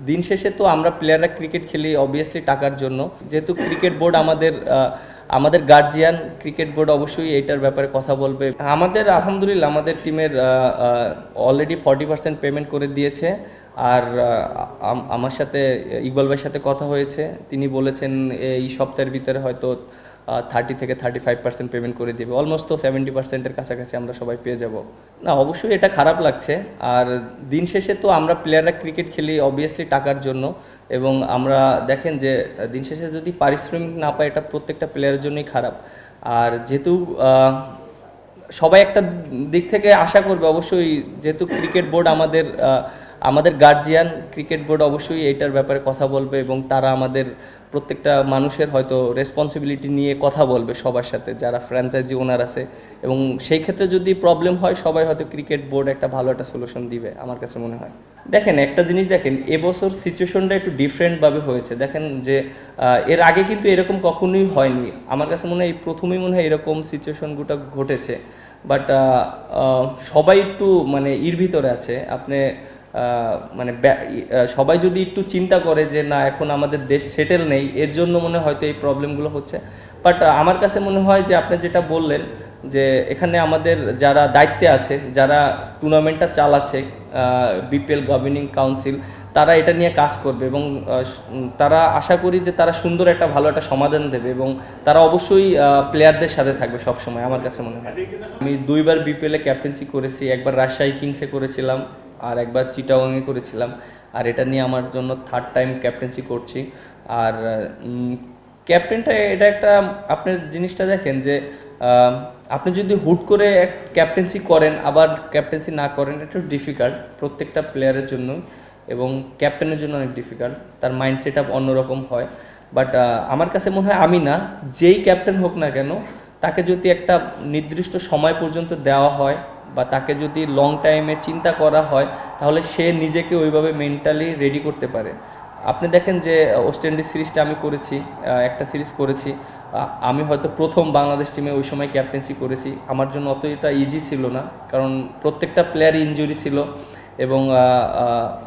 দিন শেষে তো আমরা প্লেয়াররা ক্রিকেট খেলি অবভিয়াসলি টাকার জন্য। যেহেতু ক্রিকেট বোর্ড আমাদের গার্জিয়ান, ক্রিকেট বোর্ড অবশ্যই এইটার ব্যাপারে কথা বলবে। আমাদের আলহামদুলিল্লাহ আমাদের টিমের অলরেডি 40% পেমেন্ট করে দিয়েছে। আর আমার সাথে ইকবাল ভাইয়ের সাথে কথা হয়েছে, তিনি বলেছেন এই সপ্তাহের ভিতরে হয়তো 30 থেকে 35% পেমেন্ট করে দেবে। অলমোস্ট তো 70%-এর কাছাকাছি আমরা সবাই পেয়ে যাব। না, অবশ্যই এটা খারাপ লাগছে। আর দিন শেষে তো আমরা প্লেয়াররা ক্রিকেট খেলি অবভিয়াসলি টাকার জন্য, এবং আমরা দেখেন যে দিন শেষে যদি পারিশ্রমিক না পায় এটা প্রত্যেকটা প্লেয়ারের জন্যই খারাপ। আর যেহেতু সবাই একটা দিক থেকে আশা করবে অবশ্যই, যেহেতু ক্রিকেট বোর্ড আমাদের গার্জিয়ান, ক্রিকেট বোর্ড অবশ্যই এইটার ব্যাপারে কথা বলবে, এবং তারা আমাদের প্রত্যেকটা মানুষের হয়তো রেসপন্সিবিলিটি নিয়ে কথা বলবে সবার সাথে, যারা ফ্র্যাঞ্চাইজি ওনার আছে। এবং সেই ক্ষেত্রে যদি প্রবলেম হয় সবাই হয়তো ক্রিকেট বোর্ড একটা ভালো একটা সলিউশন দিবে আমার কাছে মনে হয়। দেখেন একটা জিনিস, দেখেন এবছর সিচুয়েশনটা একটু ডিফারেন্টভাবে হয়েছে। দেখেন যে এর আগে কিন্তু এরকম কখনোই হয়নি। আমার কাছে মনে হয় এই প্রথমেই মনে হয় এরকম সিচুয়েশনগুলো ঘটেছে। বাট সবাই একটু মানে ভিতরে আছে। আপনি মানে সবাই যদি একটু চিন্তা করে যে না এখন আমাদের দেশ সেটেল নেই, এর জন্য মনে হয়তো এই প্রবলেমগুলো হচ্ছে। বাট আমার কাছে মনে হয় যে আপনি যেটা বললেন যে এখানে আমাদের যারা দায়িত্বে আছে, যারা টুর্নামেন্টটা চালাচ্ছে, বিপিএল গভর্নিং কাউন্সিল, তারা এটা নিয়ে কাজ করবে, এবং তারা আশা করি যে তারা সুন্দর একটা ভালো একটা সমাধান দেবে, এবং তারা অবশ্যই প্লেয়ারদের সাথে থাকবে সবসময় আমার কাছে মনে হয়। আমি 2বার বিপিএলে ক্যাপ্টেন্সি করেছি, একবার রাজশাহী কিংসে করেছিলাম, আর একবার চিটাগংয়ে করেছিলাম। আর এটা নিয়ে আমার জন্য 3rd টাইম ক্যাপ্টেন্সি করছি। আর ক্যাপ্টেনটা এটা একটা, আপনার জিনিসটা দেখেন যে আপনি যদি হুট করে ক্যাপ্টেন্সি করেন আবার ক্যাপ্টেন্সি না করেন, এটা ডিফিকাল্ট প্রত্যেকটা প্লেয়ারের জন্য, এবং ক্যাপ্টেনের জন্য অনেক ডিফিকাল্ট। তার মাইন্ড সেট আপ অন্যরকম হয়। বাট আমার কাছে মনে হয় আমি না, যেই ক্যাপ্টেন হোক না কেন, তাকে যদি একটা নির্দিষ্ট সময় পর্যন্ত দেওয়া হয় বা তাকে যদি লং টাইমে চিন্তা করা হয়, তাহলে সে নিজেকে ওইভাবে মেন্টালি রেডি করতে পারে। আপনি দেখেন যে ওয়েস্ট ইন্ডিজ সিরিজটা আমি করেছি, একটা সিরিজ করেছি। আমি হয়তো প্রথম বাংলাদেশ টিমে ওই সময় ক্যাপ্টেন্সি করেছি। আমার জন্য অতটা ইজি ছিল না, কারণ প্রত্যেকটা প্লেয়ারই ইনজুরি ছিল, এবং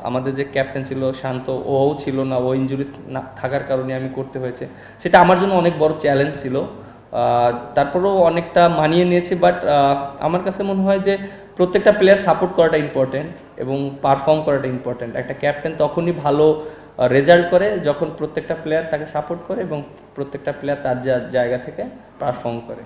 আমাদের যে ক্যাপ্টেন ছিল শান্ত, ওও ছিল না, ও ইনজুরি না থাকার কারণে আমি করতে হয়েছে। সেটা আমার জন্য অনেক বড় চ্যালেঞ্জ ছিল। তারপরেও অনেকটা মানিয়ে নিয়েছি। বাট আমার কাছে মনে হয় যে প্রত্যেকটা প্লেয়ার সাপোর্ট করাটা ইম্পর্টেন্ট, এবং পারফর্ম করাটা ইম্পর্টেন্ট। একটা ক্যাপ্টেন তখনই ভালো রেজাল্ট করে যখন প্রত্যেকটা প্লেয়ার তাকে সাপোর্ট করে, এবং প্রত্যেকটা প্লেয়ার তার জায়গা থেকে পারফর্ম করে।